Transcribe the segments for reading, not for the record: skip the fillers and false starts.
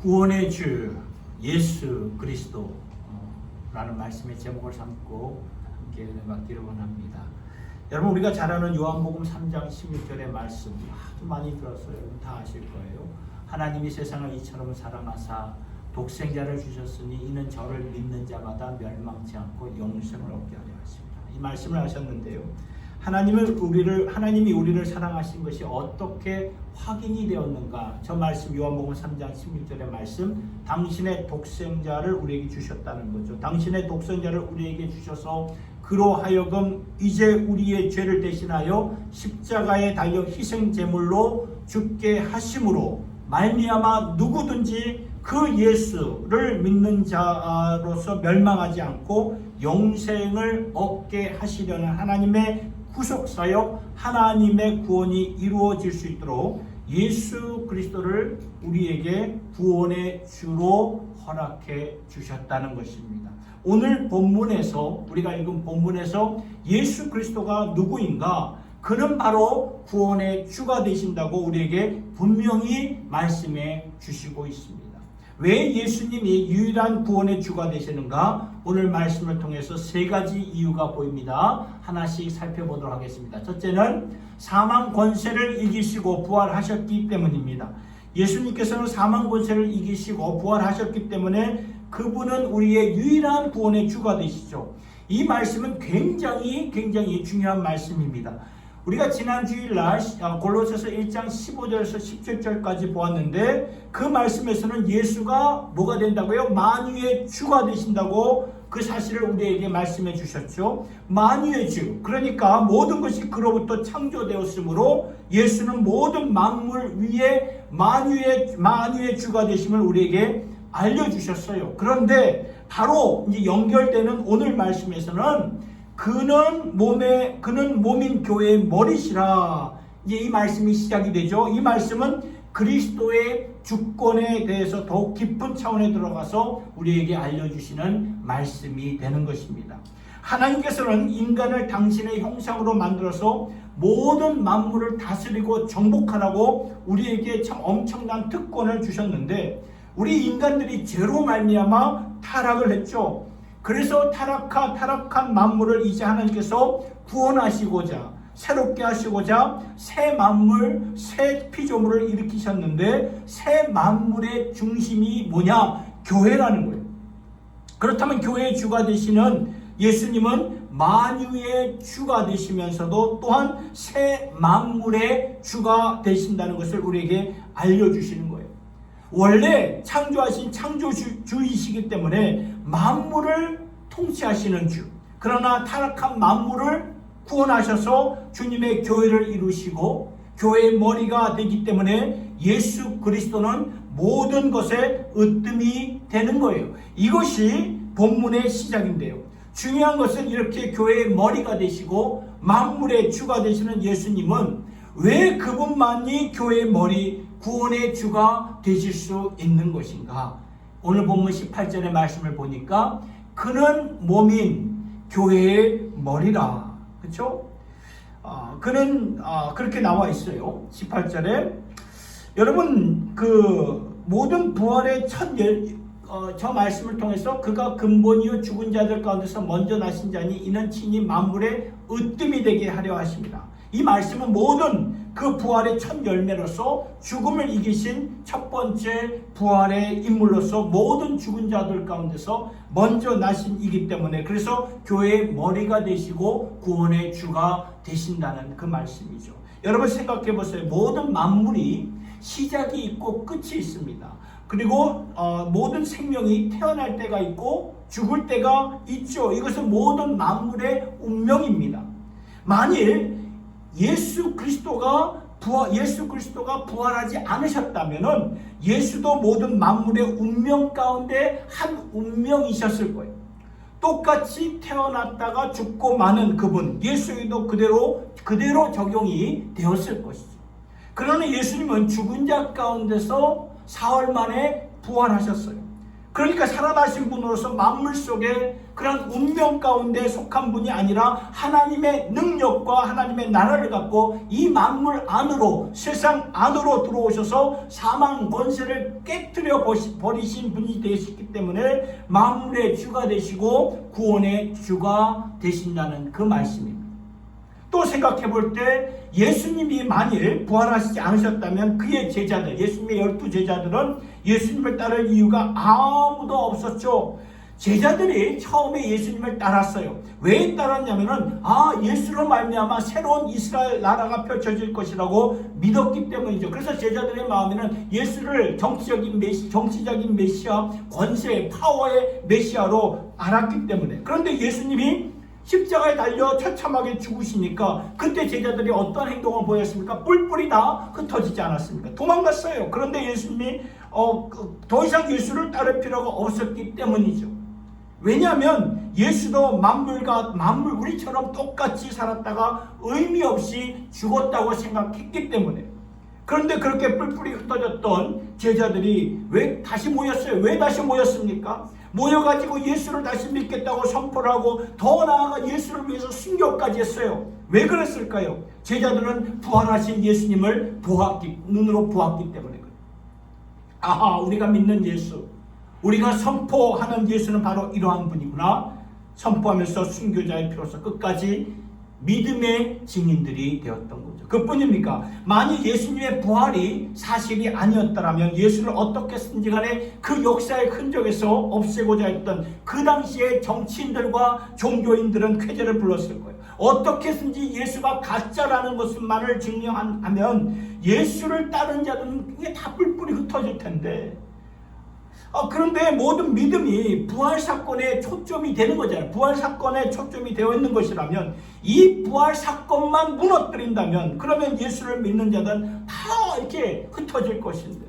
구원의 주 예수 그리스도라는 말씀의 제목을 삼고 함께 은혜 받기를 원합니다. 여러분, 우리가 잘 아는 요한복음 3장 16절의 말씀 아주 많이 들었어요. 여러분 다 아실 거예요. 하나님이 세상을 이처럼 사랑하사 독생자를 주셨으니 이는 저를 믿는 자마다 멸망치 않고 영생을 얻게 하려 하십니다. 이 말씀을 하셨는데요. 하나님이 우리를 사랑하신 것이 어떻게 확인이 되었는가? 저 말씀 요한복음 3장 16절의 말씀, 당신의 독생자를 우리에게 주셨다는 거죠. 당신의 독생자를 우리에게 주셔서 그로 하여금 이제 우리의 죄를 대신하여 십자가에 달려 희생 제물로 죽게 하심으로 말미암아 누구든지 그 예수를 믿는 자로서 멸망하지 않고 영생을 얻게 하시려는 하나님의 구속사역, 하나님의 구원이 이루어질 수 있도록 예수 그리스도를 우리에게 구원의 주로 허락해 주셨다는 것입니다. 오늘 본문에서, 우리가 읽은 본문에서 예수 그리스도가 누구인가? 그는 바로 구원의 주가 되신다고 우리에게 분명히 말씀해 주시고 있습니다. 왜 예수님이 유일한 구원의 주가 되시는가? 오늘 말씀을 통해서 세 가지 이유가 보입니다. 하나씩 살펴보도록 하겠습니다. 첫째는 사망 권세를 이기시고 부활하셨기 때문입니다. 예수님께서는 사망 권세를 이기시고 부활하셨기 때문에 그분은 우리의 유일한 구원의 주가 되시죠. 이 말씀은 굉장히 중요한 말씀입니다. 우리가 지난 주일날 골로새서 1장 15절에서 17절까지 보았는데 그 말씀에서는 예수가 뭐가 된다고요? 만유의 주가 되신다고 그 사실을 우리에게 말씀해 주셨죠. 만유의 주, 그러니까 모든 것이 그로부터 창조되었으므로 예수는 모든 만물 위에 만유의 주가 되심을 우리에게 알려주셨어요. 그런데 바로 이제 연결되는 오늘 말씀에서는 그는 몸인 교회의 머리시라. 이제 이 말씀이 시작이 되죠. 이 말씀은 그리스도의 주권에 대해서 더욱 깊은 차원에 들어가서 우리에게 알려주시는 말씀이 되는 것입니다. 하나님께서는 인간을 당신의 형상으로 만들어서 모든 만물을 다스리고 정복하라고 우리에게 참 엄청난 특권을 주셨는데 우리 인간들이 죄로 말미암아 타락을 했죠. 그래서 타락한 만물을 이제 하나님께서 구원하시고자, 새롭게 하시고자 새 만물, 새 피조물을 일으키셨는데 새 만물의 중심이 뭐냐? 교회라는 거예요. 그렇다면 교회의 주가 되시는 예수님은 만유의 주가 되시면서도 또한 새 만물의 주가 되신다는 것을 우리에게 알려주시는 거예요. 원래 창조하신 창조주이시기 때문에 만물을 통치하시는 주, 그러나 타락한 만물을 구원하셔서 주님의 교회를 이루시고 교회의 머리가 되기 때문에 예수 그리스도는 모든 것에 으뜸이 되는 거예요. 이것이 본문의 시작인데요. 중요한 것은 이렇게 교회의 머리가 되시고 만물의 주가 되시는 예수님은 왜 그분만이 교회의 머리, 구원의 주가 되실 수 있는 것인가? 오늘 본문 18절의 말씀을 보니까 그는 몸인 교회의 머리라. 그렇죠? 그는 그렇게 나와 있어요. 18절에 여러분 그 모든 부활의 저 말씀을 통해서 그가 근본이요 죽은 자들 가운데서 먼저 나신 자니 이는 친히 만물의 으뜸이 되게 하려 하십니다. 이 말씀은 모든 그 부활의 첫 열매로서 죽음을 이기신 첫 번째 부활의 인물로서 모든 죽은 자들 가운데서 먼저 나신 이기 때문에 그래서 교회의 머리가 되시고 구원의 주가 되신다는 그 말씀이죠. 여러분 생각해 보세요. 모든 만물이 시작이 있고 끝이 있습니다. 그리고 모든 생명이 태어날 때가 있고 죽을 때가 있죠. 이것은 모든 만물의 운명입니다. 만일 예수 그리스도가 부활하지 않으셨다면은 예수도 모든 만물의 운명 가운데 한 운명이셨을 거예요. 똑같이 태어났다가 죽고 마는 그분 예수에도 그대로 적용이 되었을 것이죠. 그러나 예수님은 죽은 자 가운데서 사흘 만에 부활하셨어요. 그러니까 살아나신 분으로서 만물 속에 그런 운명 가운데 속한 분이 아니라 하나님의 능력과 하나님의 나라를 갖고 이 만물 안으로, 세상 안으로 들어오셔서 사망 권세를 깨뜨려 버리신 분이 되셨기 때문에 만물의 주가 되시고 구원의 주가 되신다는 그 말씀입니다. 또 생각해 볼 때 예수님이 만일 부활하시지 않으셨다면 그의 제자들, 예수님의 12제자들은 예수님을 따를 이유가 아무도 없었죠. 제자들이 처음에 예수님을 따랐어요. 왜 따랐냐면은 예수로 말미암아 새로운 이스라엘 나라가 펼쳐질 것이라고 믿었기 때문이죠. 그래서 제자들의 마음에는 예수를 정치적인 메시아, 권세의 파워의 메시아로 알았기 때문에. 그런데 예수님이 십자가에 달려 처참하게 죽으시니까 그때 제자들이 어떤 행동을 보였습니까? 뿔뿔이 다 흩어지지 않았습니까? 도망갔어요. 그런데 예수님이 더 이상 예수를 따를 필요가 없었기 때문이죠. 왜냐하면 예수도 만물 우리처럼 똑같이 살았다가 의미 없이 죽었다고 생각했기 때문에. 그런데 그렇게 뿔뿔이 흩어졌던 제자들이 왜 다시 모였어요? 왜 다시 모였습니까? 모여가지고 예수를 다시 믿겠다고 선포를 하고 더 나아가 예수를 위해서 순교까지 했어요. 왜 그랬을까요? 제자들은 부활하신 예수님을 눈으로 보았기 때문에 그래요. 우리가 믿는 예수, 우리가 선포하는 예수는 바로 이러한 분이구나. 선포하면서 순교자의 피로서 끝까지 믿음의 증인들이 되었던 거죠. 그뿐입니까? 만일 예수님의 부활이 사실이 아니었다면 예수를 어떻게 쓰든지 간에 그 역사의 흔적에서 없애고자 했던 그 당시의 정치인들과 종교인들은 쾌재를 불렀을 거예요. 어떻게 해서든지 예수가 가짜라는 것만을 증명하면 예수를 따르는 자들은 이게 다 뿔뿔이 흩어질 텐데, 그런데 모든 믿음이 부활 사건에 초점이 되는 거잖아요. 부활 사건에 초점이 되어 있는 것이라면 이 부활 사건만 무너뜨린다면 그러면 예수를 믿는 자들은 다 이렇게 흩어질 것인데,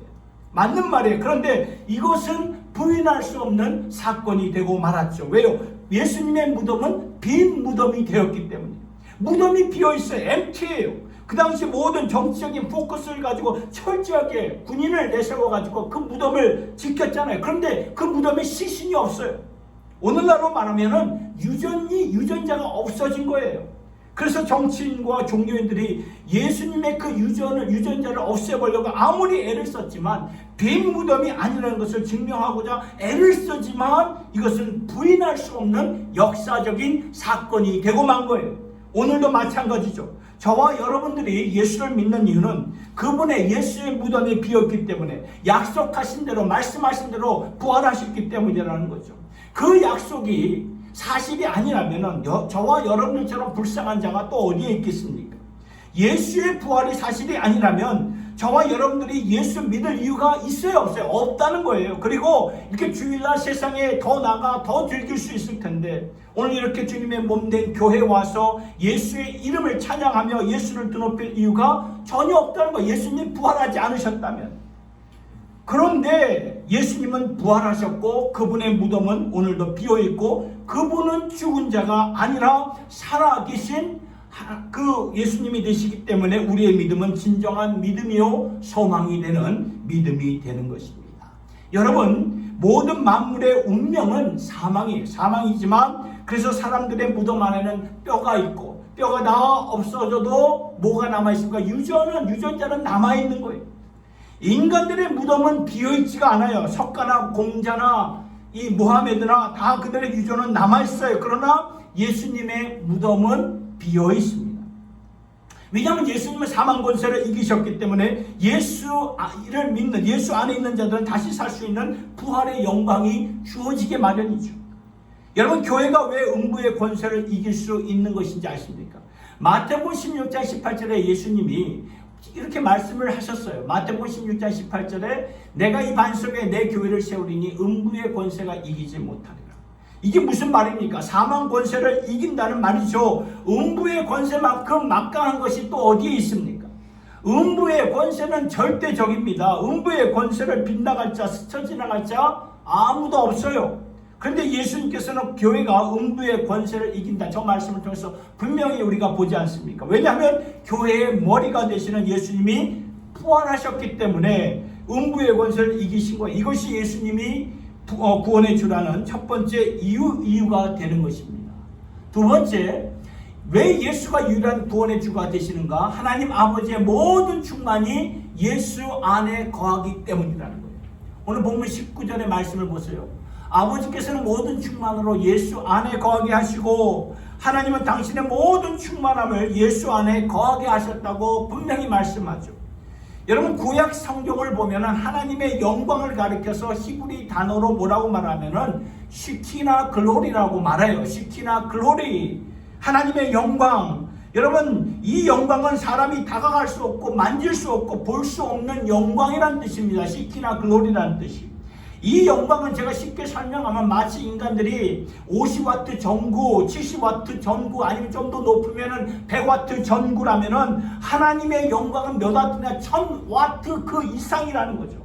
맞는 말이에요. 그런데 이것은 부인할 수 없는 사건이 되고 말았죠. 왜요? 예수님의 무덤은 빈 무덤이 되었기 때문이에요. 무덤이 비어있어요. 엠티예요. 그 당시 모든 정치적인 포커스를 가지고 철저하게 군인을 내세워가지고 그 무덤을 지켰잖아요. 그런데 그 무덤에 시신이 없어요. 오늘날로 말하면은 유전자가 없어진 거예요. 그래서 정치인과 종교인들이 예수님의 그 유전자를 없애보려고 아무리 애를 썼지만 빈 무덤이 아니라는 것을 증명하고자 애를 쓰지만 이것은 부인할 수 없는 역사적인 사건이 되고 만 거예요. 오늘도 마찬가지죠. 저와 여러분들이 예수를 믿는 이유는 그분의 예수의 무덤이 비었기 때문에, 약속하신 대로 말씀하신 대로 부활하셨기 때문이라는 거죠. 그 약속이 사실이 아니라면 저와 여러분들처럼 불쌍한 자가 또 어디에 있겠습니까? 예수의 부활이 사실이 아니라면 저와 여러분들이 예수 믿을 이유가 있어요, 없어요? 없다는 거예요. 그리고 이렇게 주일날 세상에 더 나가 더 즐길 수 있을 텐데 오늘 이렇게 주님의 몸된 교회에 와서 예수의 이름을 찬양하며 예수를 드높일 이유가 전혀 없다는 거예요. 예수님 부활하지 않으셨다면. 그런데 예수님은 부활하셨고 그분의 무덤은 오늘도 비어있고 그분은 죽은 자가 아니라 살아계신 그 예수님이 되시기 때문에 우리의 믿음은 진정한 믿음이요 소망이 되는 믿음이 되는 것입니다. 여러분, 모든 만물의 운명은 사망이지만 그래서 사람들의 무덤 안에는 뼈가 있고 뼈가 다 없어져도 뭐가 남아있습니까? 유전자는 남아있는 거예요. 인간들의 무덤은 비어있지가 않아요. 석가나 공자나 이 모하메드나 다 그들의 유전은 남아있어요. 그러나 예수님의 무덤은 비어 있습니다. 왜냐하면 예수님은 사망 권세를 이기셨기 때문에 예수를 믿는, 예수 안에 있는 자들은 다시 살 수 있는 부활의 영광이 주어지게 마련이죠. 여러분, 교회가 왜 음부의 권세를 이길 수 있는 것인지 아십니까? 마태복음 16장 18절에 예수님이 이렇게 말씀을 하셨어요. 마태복음 16장 18절에 내가 이 반석에 내 교회를 세우리니 음부의 권세가 이기지 못하리라. 이게 무슨 말입니까? 사망 권세를 이긴다는 말이죠. 음부의 권세만큼 막강한 것이 또 어디에 있습니까? 음부의 권세는 절대적입니다. 음부의 권세를 빗나갈 자, 스쳐 지나갈 자 아무도 없어요. 그런데 예수님께서는 교회가 음부의 권세를 이긴다, 저 말씀을 통해서 분명히 우리가 보지 않습니까? 왜냐하면 교회의 머리가 되시는 예수님이 부활하셨기 때문에 음부의 권세를 이기신 거예요. 이것이 예수님이 구원의 주라는 첫 번째 이유가 되는 것입니다. 두 번째, 왜 예수가 유일한 구원의 주가 되시는가? 하나님 아버지의 모든 충만이 예수 안에 거하기 때문이라는 거예요. 오늘 본문 19절의 말씀을 보세요. 아버지께서는 모든 충만으로 예수 안에 거하게 하시고 하나님은 당신의 모든 충만함을 예수 안에 거하게 하셨다고 분명히 말씀하죠. 여러분, 구약 성경을 보면 하나님의 영광을 가리켜서 히브리 단어로 뭐라고 말하면은 시키나 글로리라고 말해요. 시키나 글로리, 하나님의 영광. 여러분, 이 영광은 사람이 다가갈 수 없고 만질 수 없고 볼 수 없는 영광이란 뜻입니다. 시키나 글로리라는 뜻이. 이 영광은 제가 쉽게 설명하면 마치 인간들이 50와트 전구, 70와트 전구, 아니면 좀 더 높으면은 100와트 전구라면은 하나님의 영광은 몇 와트냐? 1000와트 그 이상이라는 거죠.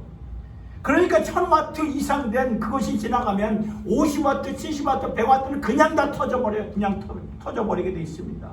그러니까 1000와트 이상 된 그것이 지나가면 50와트, 70와트, 100와트는 그냥 다 터져버려요. 그냥 터져버리게 돼 있습니다.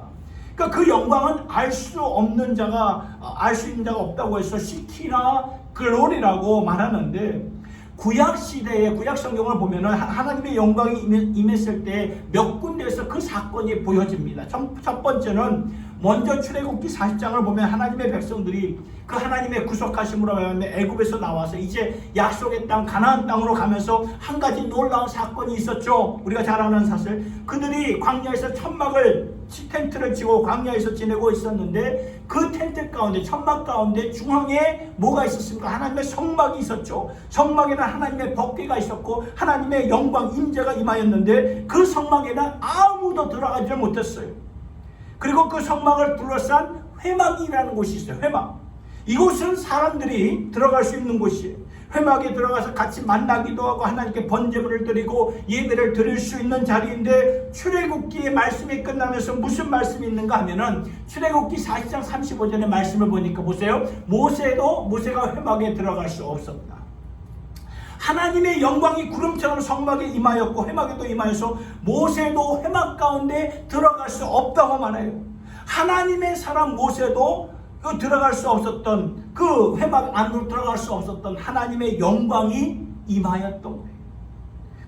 그러니까 그 영광은 알 수 없는 자가, 알 수 있는 자가 없다고 해서 시키나 글로리라고 말하는데, 구약 시대의 구약 성경을 보면은 하나님의 영광이 임했을 때 몇 군데에서 그 사건이 보여집니다. 첫 번째는 먼저 출애굽기 40장을 보면 하나님의 백성들이 그 하나님의 구속하심으로 말하면 애굽에서 나와서 이제 약속의 땅 가나안 땅으로 가면서 한 가지 놀라운 사건이 있었죠. 우리가 잘 아는 사실, 그들이 광야에서 천막을 텐트를 치고 광야에서 지내고 있었는데 그 텐트 가운데, 천막 가운데 중앙에 뭐가 있었습니까? 하나님의 성막이 있었죠. 성막에는 하나님의 법궤가 있었고 하나님의 영광 임재가 임하였는데 그 성막에는 아무도 들어가지 못했어요. 그리고 그 성막을 둘러싼 회막이라는 곳이 있어요. 회막. 이곳은 사람들이 들어갈 수 있는 곳이에요. 회막에 들어가서 같이 만나기도 하고 하나님께 번제물을 드리고 예배를 드릴 수 있는 자리인데, 출애굽기의 말씀이 끝나면서 무슨 말씀이 있는가 하면은 출애굽기 40장 35절의 말씀을 보니까 보세요. 모세가 회막에 들어갈 수 없었다. 하나님의 영광이 구름처럼 성막에 임하였고 회막에도 임하여서 모세도 회막 가운데 들어갈 수 없다고 말해요. 하나님의 사람 모세도 들어갈 수 없었던, 그 회막 안으로 들어갈 수 없었던 하나님의 영광이 임하였던 거예요.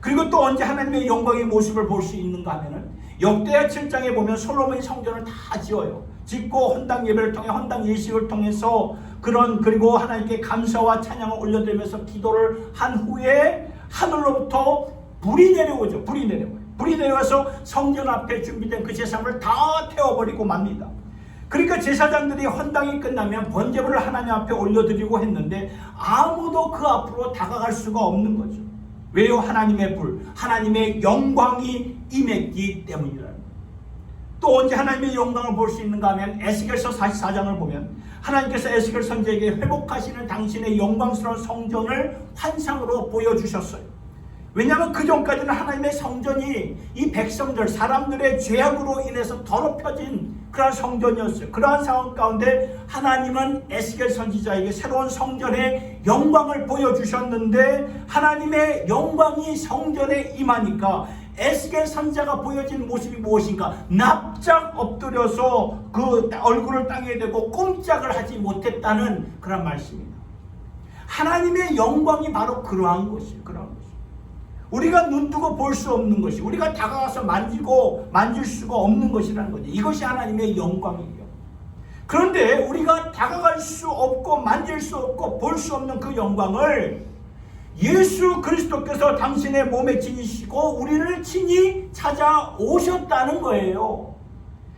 그리고 또 언제 하나님의 영광의 모습을 볼 수 있는가 하면은 역대하 7장에 보면 솔로몬이 성전을 다 지어요. 짓고 헌당 예배를 통해 헌당 예식을 통해서 그리고 하나님께 감사와 찬양을 올려드리면서 기도를 한 후에 하늘로부터 불이 내려오죠. 불이 내려와서 성전 앞에 준비된 그 제사물을 다 태워버리고 맙니다. 그러니까 제사장들이 헌당이 끝나면 번제물을 하나님 앞에 올려드리고 했는데 아무도 그 앞으로 다가갈 수가 없는 거죠. 왜요? 하나님의 불, 하나님의 영광이 임했기 때문이라는 거예요. 또 언제 하나님의 영광을 볼 수 있는가 하면 에스겔서 44장을 보면 하나님께서 에스겔 선지자에게 회복하시는 당신의 영광스러운 성전을 환상으로 보여주셨어요. 왜냐하면 그 전까지는 하나님의 성전이 이 백성들, 사람들의 죄악으로 인해서 더럽혀진 그러한 성전이었어요. 그러한 상황 가운데 하나님은 에스겔 선지자에게 새로운 성전의 영광을 보여주셨는데, 하나님의 영광이 성전에 임하니까 에스겔 선지자가 보여진 모습이 무엇인가? 납작 엎드려서 그 얼굴을 땅에 대고 꼼짝을 하지 못했다는 그런 말씀입니다. 하나님의 영광이 바로 그러한 것이에요. 우리가 눈뜨고 볼 수 없는 것이, 우리가 다가가서 만질 수가 없는 것이라는 거죠. 이것이 하나님의 영광이에요. 그런데 우리가 다가갈 수 없고 만질 수 없고 볼 수 없는 그 영광을 예수 그리스도께서 당신의 몸에 지니시고 우리를 친히 찾아오셨다는 거예요.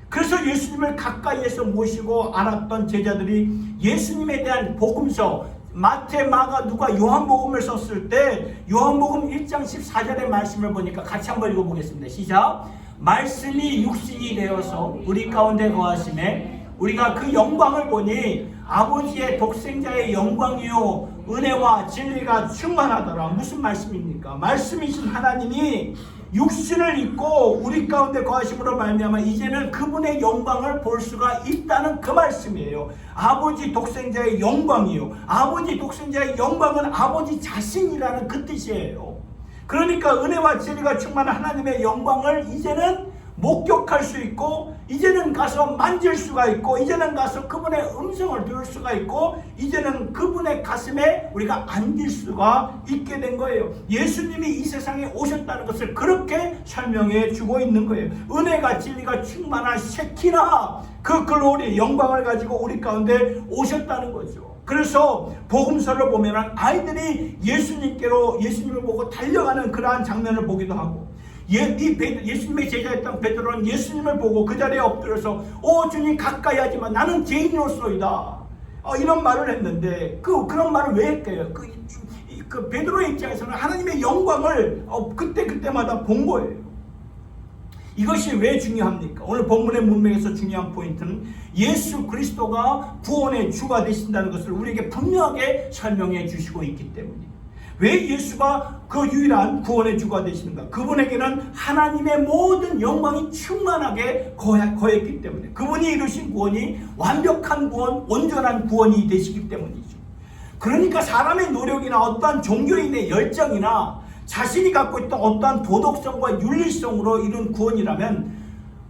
그래서 예수님을 가까이에서 모시고 알았던 제자들이 예수님에 대한 복음서, 마태, 마가, 누가 요한복음을 썼을 때 요한복음 1장 14절의 말씀을 보니까 같이 한번 읽어보겠습니다. 시작. 말씀이 육신이 되어서 우리 가운데 거하심에 우리가 그 영광을 보니 아버지의 독생자의 영광이요 은혜와 진리가 충만하더라. 무슨 말씀입니까? 말씀이신 하나님이 육신을 입고 우리 가운데 거하심으로 말미암아 이제는 그분의 영광을 볼 수가 있다는 그 말씀이에요. 아버지 독생자의 영광이요. 아버지 독생자의 영광은 아버지 자신이라는 그 뜻이에요. 그러니까 은혜와 진리가 충만한 하나님의 영광을 이제는 목격할 수 있고, 이제는 가서 만질 수가 있고, 이제는 가서 그분의 음성을 들을 수가 있고, 이제는 그분의 가슴에 우리가 안길 수가 있게 된 거예요. 예수님이 이 세상에 오셨다는 것을 그렇게 설명해 주고 있는 거예요. 은혜가 진리가 충만한 쉐키나 그 글로리 영광을 가지고 우리 가운데 오셨다는 거죠. 그래서 복음서를 보면 아이들이 예수님을 보고 달려가는 그러한 장면을 보기도 하고, 예수님의 제자였던 베드로는 예수님을 보고 그 자리에 엎드려서 주님 가까이 하지만 나는 죄인으로소이다, 이런 말을 했는데, 그런 말을 왜 했대요? 그 베드로의 입장에서는 하나님의 영광을 그때마다 본 거예요. 이것이 왜 중요합니까? 오늘 본문의 문맥에서 중요한 포인트는 예수 그리스도가 구원의 주가 되신다는 것을 우리에게 분명하게 설명해 주시고 있기 때문이에요. 왜 예수가 그 유일한 구원의 주가 되시는가? 그분에게는 하나님의 모든 영광이 충만하게 거했기 때문에, 그분이 이루신 구원이 완벽한 구원, 온전한 구원이 되시기 때문이죠. 그러니까 사람의 노력이나 어떠한 종교인의 열정이나 자신이 갖고 있던 어떠한 도덕성과 윤리성으로 이룬 구원이라면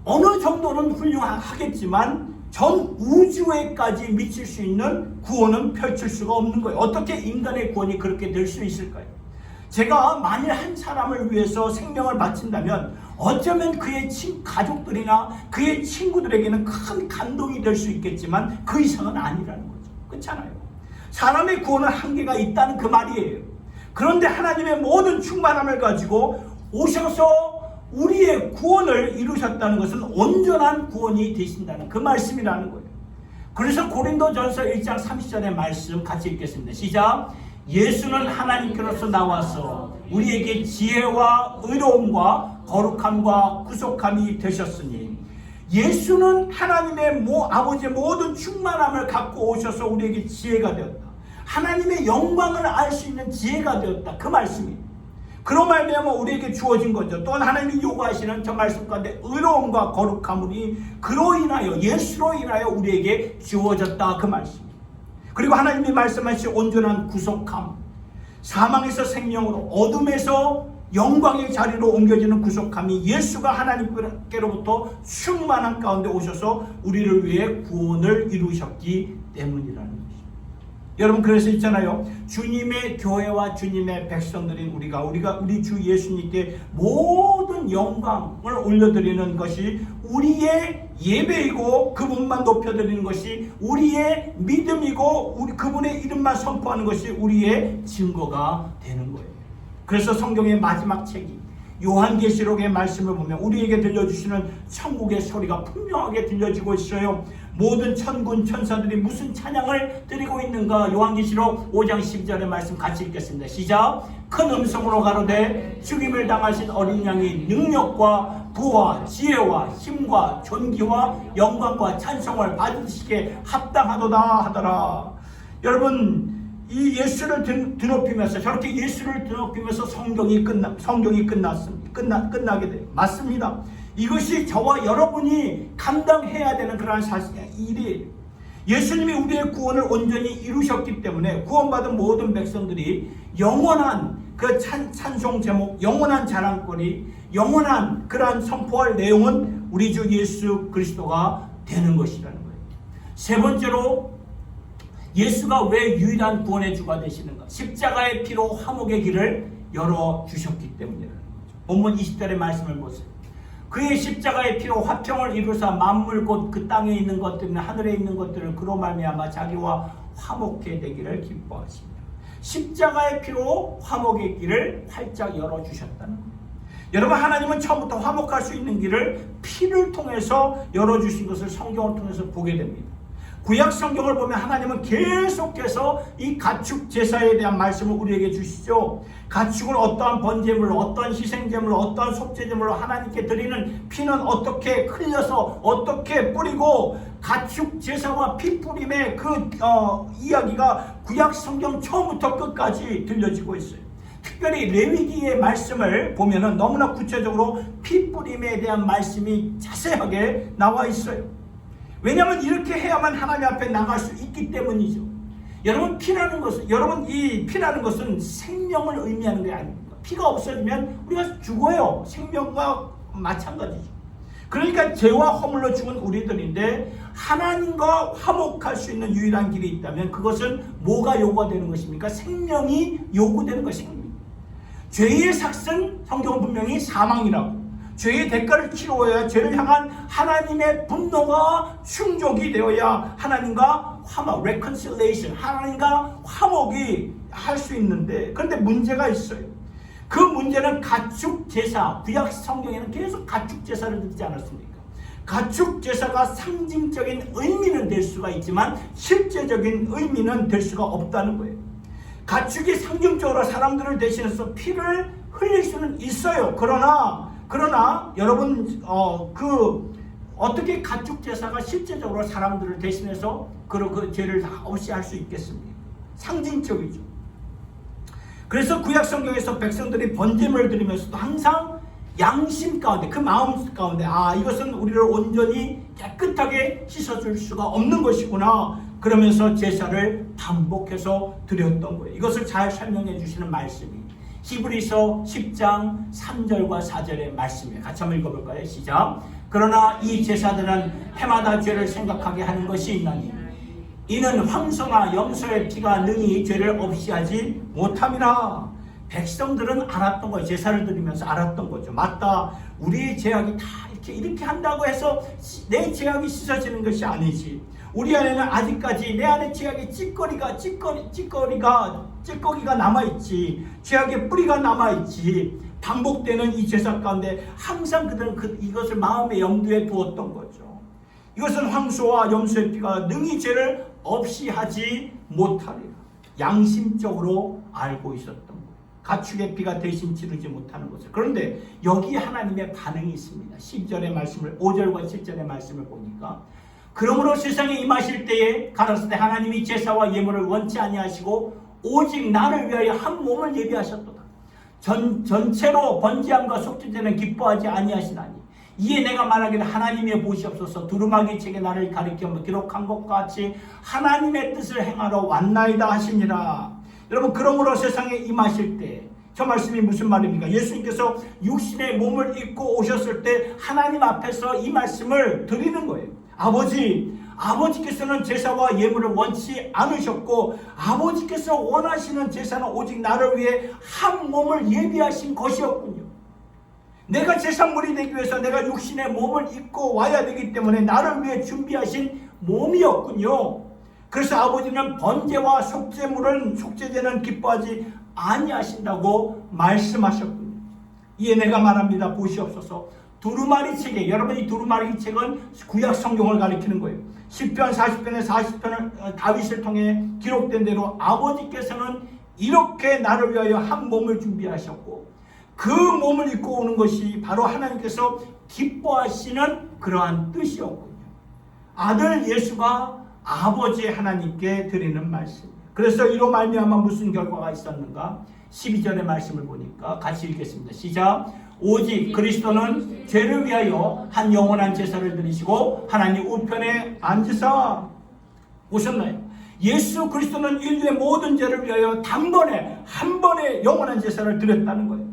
어느 정도는 훌륭하겠지만 전 우주에까지 미칠 수 있는 구원은 펼칠 수가 없는 거예요. 어떻게 인간의 구원이 그렇게 될 수 있을까요? 제가 만일 한 사람을 위해서 생명을 바친다면 어쩌면 그의 가족들이나 그의 친구들에게는 큰 감동이 될 수 있겠지만 그 이상은 아니라는 거죠. 그렇잖아요. 사람의 구원은 한계가 있다는 그 말이에요. 그런데 하나님의 모든 충만함을 가지고 오셔서 우리의 구원을 이루셨다는 것은 온전한 구원이 되신다는 그 말씀이라는 거예요. 그래서 고린도전서 1장 30절의 말씀 같이 읽겠습니다. 시작. 예수는 하나님께로서 나와서 우리에게 지혜와 의로움과 거룩함과 구속함이 되셨으니, 예수는 하나님의 아버지의 모든 충만함을 갖고 오셔서 우리에게 지혜가 되었다. 하나님의 영광을 알 수 있는 지혜가 되었다. 그 말씀이. 그로 말미암아 우리에게 주어진 거죠. 또한 하나님이 요구하시는 저 말씀 가운데 의로움과 거룩함이 그로 인하여, 예수로 인하여 우리에게 주어졌다. 그 말씀. 그리고 하나님이 말씀하신 온전한 구속함, 사망에서 생명으로, 어둠에서 영광의 자리로 옮겨지는 구속함이 예수가 하나님께로부터 충만한 가운데 오셔서 우리를 위해 구원을 이루셨기 때문이라는 거죠. 여러분, 그래서 있잖아요. 주님의 교회와 주님의 백성들인 우리 주 예수님께 모든 영광을 올려드리는 것이 우리의 예배이고, 그분만 높여드리는 것이 우리의 믿음이고, 그분의 이름만 선포하는 것이 우리의 증거가 되는 거예요. 그래서 성경의 마지막 책이 요한계시록의 말씀을 보면 우리에게 들려주시는 천국의 소리가 분명하게 들려지고 있어요. 모든 천군 천사들이 무슨 찬양을 드리고 있는가? 요한계시록 5장 12절의 말씀 같이 읽겠습니다. 시작. 큰 음성으로 가로되 죽임을 당하신 어린 양이 능력과 부와 지혜와 힘과 존귀와 영광과 찬송을 받으시기에 합당하도다 하더라. 여러분, 이 예수를 드높이면서, 저렇게 예수를 드높이면서 성경이 끝나게 돼요. 맞습니다. 이것이 저와 여러분이 감당해야 되는 그러한 일이에요. 예수님이 우리의 구원을 온전히 이루셨기 때문에 구원받은 모든 백성들이 영원한 그 찬송 제목, 영원한 자랑거리, 영원한 그러한 선포할 내용은 우리 주 예수 그리스도가 되는 것이라는 거예요. 세 번째로, 예수가 왜 유일한 구원의 주가 되시는가? 십자가의 피로 화목의 길을 열어주셨기 때문이라는 거죠. 본문 20절의 말씀을 보세요. 그의 십자가의 피로 화평을 이루사 만물 곧 그 땅에 있는 것들이나 하늘에 있는 것들을 그로 말미암아 자기와 화목해 되기를 기뻐하십니다. 십자가의 피로 화목의 길을 활짝 열어주셨다는 거예요. 여러분, 하나님은 처음부터 화목할 수 있는 길을 피를 통해서 열어주신 것을 성경을 통해서 보게 됩니다. 구약 성경을 보면 하나님은 계속해서 이 가축 제사에 대한 말씀을 우리에게 주시죠. 가축을 어떠한 번제물로, 어떠한 희생제물로, 어떠한 속죄제물로 하나님께 드리는 피는 어떻게 흘려서 어떻게 뿌리고, 가축 제사와 피 뿌림의 이야기가 구약 성경 처음부터 끝까지 들려지고 있어요. 특별히 레위기의 말씀을 보면은 너무나 구체적으로 피 뿌림에 대한 말씀이 자세하게 나와 있어요. 왜냐하면 이렇게 해야만 하나님 앞에 나갈 수 있기 때문이죠. 여러분, 이 피라는 것은 생명을 의미하는 게 아닙니다. 피가 없어지면 우리가 죽어요. 생명과 마찬가지죠. 그러니까 죄와 허물로 죽은 우리들인데 하나님과 화목할 수 있는 유일한 길이 있다면 그것은 뭐가 요구가 되는 것입니까? 생명이 요구되는 것입니다. 죄의 삭은 성경은 분명히 사망이라고, 죄의 대가를 치러야 죄를 향한 하나님의 분노가 충족이 되어야 하나님과 화목, reconciliation, 하나님과 화목이 할 수 있는데, 그런데 문제가 있어요. 그 문제는 가축 제사, 구약 성경에는 계속 가축 제사를 드리지 않았습니까? 가축 제사가 상징적인 의미는 될 수가 있지만 실제적인 의미는 될 수가 없다는 거예요. 가축이 상징적으로 사람들을 대신해서 피를 흘릴 수는 있어요. 그러나 여러분 어떻게 가축 제사가 실제적으로 사람들을 대신해서 그 죄를 다 없이 할 수 있겠습니까? 상징적이죠. 그래서 구약 성경에서 백성들이 번제물을 드리면서도 항상 양심 가운데, 그 마음 가운데, 이것은 우리를 온전히 깨끗하게 씻어줄 수가 없는 것이구나, 그러면서 제사를 반복해서 드렸던 거예요. 이것을 잘 설명해 주시는 말씀이 히브리서 10장 3절과 4절의 말씀이에요. 같이 한번 읽어볼까요? 시작. 그러나 이 제사들은 해마다 죄를 생각하게 하는 것이 있나니 이는 황소나 염소의 피가 능히 죄를 없이 하지 못함이라. 백성들은 알았던 거예요. 제사를 드리면서 알았던 거죠. 맞다, 우리의 죄악이 다 이렇게 한다고 해서 내 죄악이 씻어지는 것이 아니지. 우리 안에는 아직까지 내 안에 죄악의 찌꺼기가 남아있지. 죄악의 뿌리가 남아있지. 반복되는 이 제사 가운데 항상 그들은 이것을 마음의 염두에 두었던 거죠. 이것은 황소와 염소의 피가 능히 죄를 없이 하지 못하리라. 양심적으로 알고 있었던 거예요. 가축의 피가 대신 치르지 못하는 것을. 그런데 여기 하나님의 반응이 있습니다. 10절의 말씀을, 5절과 7절의 말씀을 보니까, 그러므로 세상에 임하실 때에 가라사대 하나님이 제사와 예물을 원치 아니하시고 오직 나를 위하여 한 몸을 예비하셨도다. 전체로 번제함과 속죄제는 기뻐하지 아니하시나니 이에 내가 말하기를 하나님의 보시옵소서, 두루마기 책에 나를 가리켜 기록한 것과 같이 하나님의 뜻을 행하러 왔나이다 하시니라. 여러분, 그러므로 세상에 임하실 때, 저 말씀이 무슨 말입니까? 예수님께서 육신의 몸을 입고 오셨을 때 하나님 앞에서 이 말씀을 드리는 거예요. 아버지께서는 제사와 예물을 원치 않으셨고 아버지께서 원하시는 제사는 오직 나를 위해 한 몸을 예비하신 것이었군요. 내가 제사물이 되기 위해서 내가 육신의 몸을 입고 와야 되기 때문에 나를 위해 준비하신 몸이었군요. 그래서 아버지는 번제와 속죄제는 기뻐하지 아니하신다고 말씀하셨군요. 이에 내가 말합니다. 보시옵소서, 두루마리 책에, 여러분 이 두루마리 책은 구약 성경을 가리키는 거예요. 10편 40편에 40편을 다윗을 통해 기록된 대로 아버지께서는 이렇게 나를 위하여 한 몸을 준비하셨고 그 몸을 입고 오는 것이 바로 하나님께서 기뻐하시는 그러한 뜻이었군요. 아들 예수가 아버지 하나님께 드리는 말씀이에요. 그래서 이로 말미암아 무슨 결과가 있었는가? 12절의 말씀을 보니까 같이 읽겠습니다. 시작. 오직 그리스도는 죄를 위하여 한 영원한 제사를 드리시고 하나님 우편에 앉으사 오셨나요? 예수 그리스도는 인류의 모든 죄를 위하여 단번에 한 번에 영원한 제사를 드렸다는 거예요.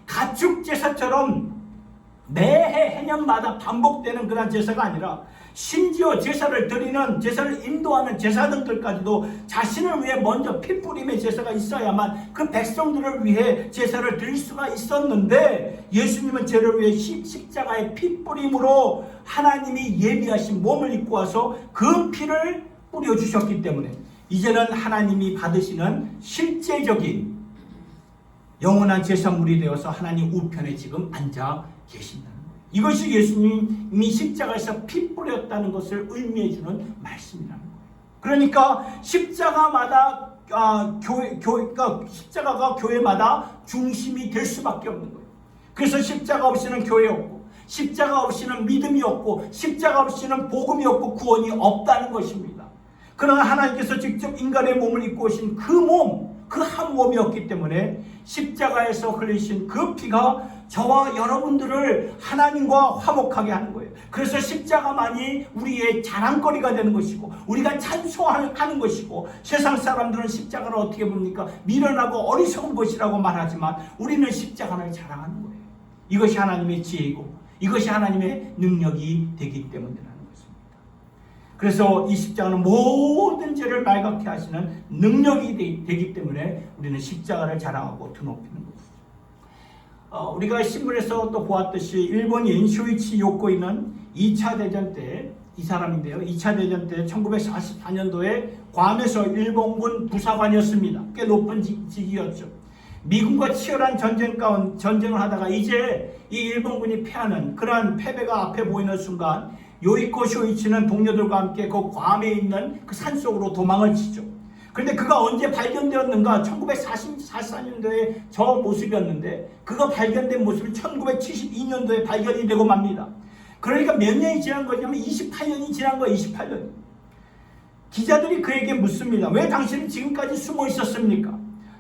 가축 제사처럼 매해 해년마다 반복되는 그런 제사가 아니라 심지어 제사를 인도하는 제사장들까지도 자신을 위해 먼저 피뿌림의 제사가 있어야만 그 백성들을 위해 제사를 드릴 수가 있었는데, 예수님은 죄를 위해 십자가의 피뿌림으로 하나님이 예비하신 몸을 입고 와서 그 피를 뿌려주셨기 때문에 이제는 하나님이 받으시는 실제적인 영원한 제사물이 되어서 하나님 우편에 지금 앉아 계신다는 거예요. 이것이 예수님이 십자가에서 피 뿌렸다는 것을 의미해주는 말씀이라는 거예요. 그러니까 십자가마다 십자가가 교회마다 중심이 될 수밖에 없는 거예요. 그래서 십자가 없이는 교회 없고, 십자가 없이는 믿음이 없고, 십자가 없이는 복음이 없고 구원이 없다는 것입니다. 그러나 하나님께서 직접 인간의 몸을 입고 오신 그 몸, 그 한 몸이었기 때문에 십자가에서 흘리신 그 피가 저와 여러분들을 하나님과 화목하게 하는 거예요. 그래서 십자가만이 우리의 자랑거리가 되는 것이고 우리가 찬송하는 것이고, 세상 사람들은 십자가를 어떻게 봅니까? 미련하고 어리석은 것이라고 말하지만 우리는 십자가를 자랑하는 거예요. 이것이 하나님의 지혜이고 이것이 하나님의 능력이 되기 때문이라는 것입니다. 그래서 이 십자가는 모든 죄를 말갛게 하시는 능력이 되기 때문에 우리는 십자가를 자랑하고 드높이는 것이죠. 우리가 신문에서 또 보았듯이 일본인 쇼이치 요코이는 2차 대전 때 이 사람인데요. 2차 대전 때 1944년도에 괌에서 일본군 부사관이었습니다. 꽤 높은 직위였죠. 미군과 치열한 전쟁을 하다가 이제 이 일본군이 패하는 그러한 패배가 앞에 보이는 순간 요이코 쇼이치는 동료들과 함께 그 괌에 있는 그 산속으로 도망을 치죠. 그런데 그가 언제 발견되었는가? 1944년도에 저 모습이었는데 그가 발견된 모습이 1972년도에 발견이 되고 맙니다. 그러니까 몇 년이 지난 거냐면 28년이 지난 거예요. 28년. 기자들이 그에게 묻습니다. 왜 당신은 지금까지 숨어 있었습니까?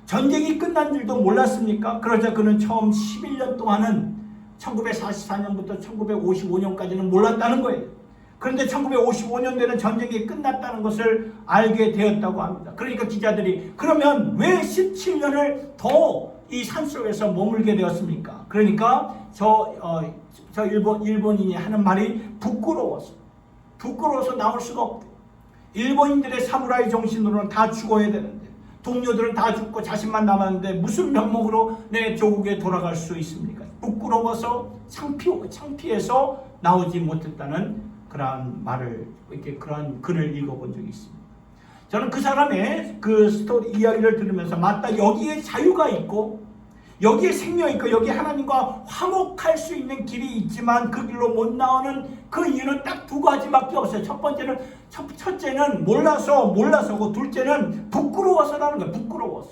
전쟁이 끝난 줄도 몰랐습니까? 그러자 그는 처음 11년 동안은 1944년부터 1955년까지는 몰랐다는 거예요. 그런데 1955년도에는 전쟁이 끝났다는 것을 알게 되었다고 합니다. 그러니까 기자들이 그러면 왜 17년을 더 이 산속에서 머물게 되었습니까? 그러니까 저 일본인이 하는 말이 부끄러워서 나올 수가 없대. 일본인들의 사무라이 정신으로는 다 죽어야 되는데 동료들은 다 죽고 자신만 남았는데 무슨 명목으로 내 조국에 돌아갈 수 있습니까? 부끄러워서 창피해서 나오지 못했다는 그러한 말을 그러한 글을 읽어본 적이 있습니다. 저는 그 사람의 그 스토리 이야기를 들으면서 맞다, 여기에 자유가 있고 여기에 생명이 있고 여기에 하나님과 화목할 수 있는 길이 있지만 그 길로 못 나오는 그 이유는 딱 두 가지밖에 없어요. 첫째는 몰라서고 둘째는 부끄러워서라는 거예요. 부끄러워서.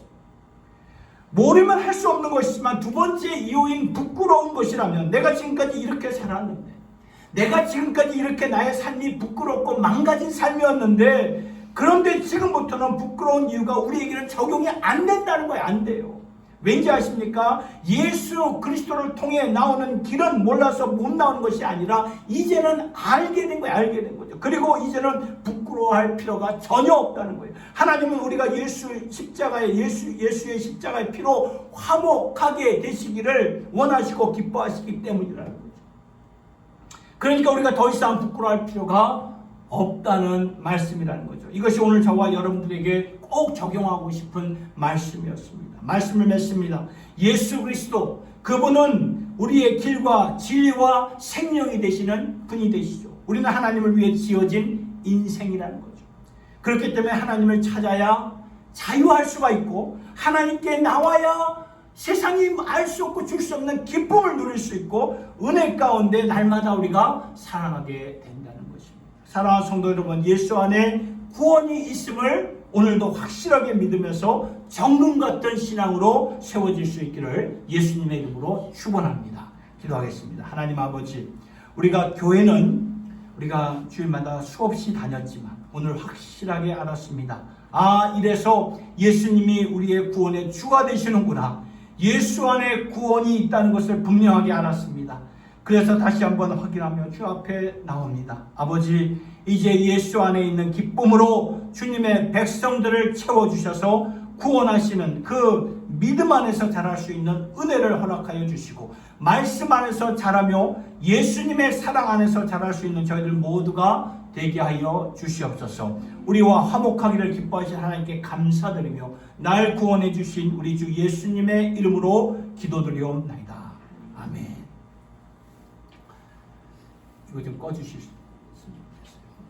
모르면 할 수 없는 것이지만 두 번째 이유인 부끄러운 것이라면 내가 지금까지 이렇게 살았는데 내가 지금까지 이렇게 나의 삶이 부끄럽고 망가진 삶이었는데 그런데 지금부터는 부끄러운 이유가 우리에게는 적용이 안 된다는 거예요. 안 돼요. 왠지 아십니까? 예수 그리스도를 통해 나오는 길은 몰라서 못 나오는 것이 아니라 이제는 알게 된 거예요. 알게 된 거죠. 그리고 이제는 부끄러워할 필요가 전혀 없다는 거예요. 하나님은 우리가 예수의 십자가의 피로 화목하게 되시기를 원하시고 기뻐하시기 때문이라는 거죠. 그러니까 우리가 더 이상 부끄러워할 필요가 없다는 말씀이라는 거죠. 이것이 오늘 저와 여러분들에게 꼭 적용하고 싶은 말씀이었습니다. 말씀을 맺습니다. 예수 그리스도, 그분은 우리의 길과 진리와 생명이 되시는 분이 되시죠. 우리는 하나님을 위해 지어진 인생이라는 거죠. 그렇기 때문에 하나님을 찾아야 자유할 수가 있고 하나님께 나와야 세상이 알 수 없고 줄 수 없는 기쁨을 누릴 수 있고 은혜 가운데 날마다 우리가 살아가게 된다는 것입니다. 사랑하는 성도 여러분, 예수 안에 구원이 있음을 오늘도 확실하게 믿으면서 정금 같은 신앙으로 세워질 수 있기를 예수님의 이름으로 축원합니다. 기도하겠습니다. 하나님 아버지, 우리가 교회는 우리가 주일마다 수없이 다녔지만 오늘 확실하게 알았습니다. 이래서 예수님이 우리의 구원의 주가 되시는구나. 예수 안에 구원이 있다는 것을 분명하게 알았습니다. 그래서 다시 한번 확인하며 주 앞에 나옵니다. 아버지, 이제 예수 안에 있는 기쁨으로 주님의 백성들을 채워주셔서 구원하시는 그 믿음 안에서 자랄 수 있는 은혜를 허락하여 주시고 말씀 안에서 자라며 예수님의 사랑 안에서 자랄 수 있는 저희들 모두가 되게 하여 주시옵소서. 우리와 화목하기를 기뻐하신 하나님께 감사드리며 날 구원해 주신 우리 주 예수님의 이름으로 기도드리옵나이다. 아멘. 이거 좀 꺼주실 수 있습니다.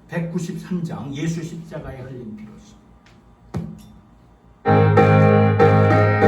193장 예수 십자가에 흘린 피로써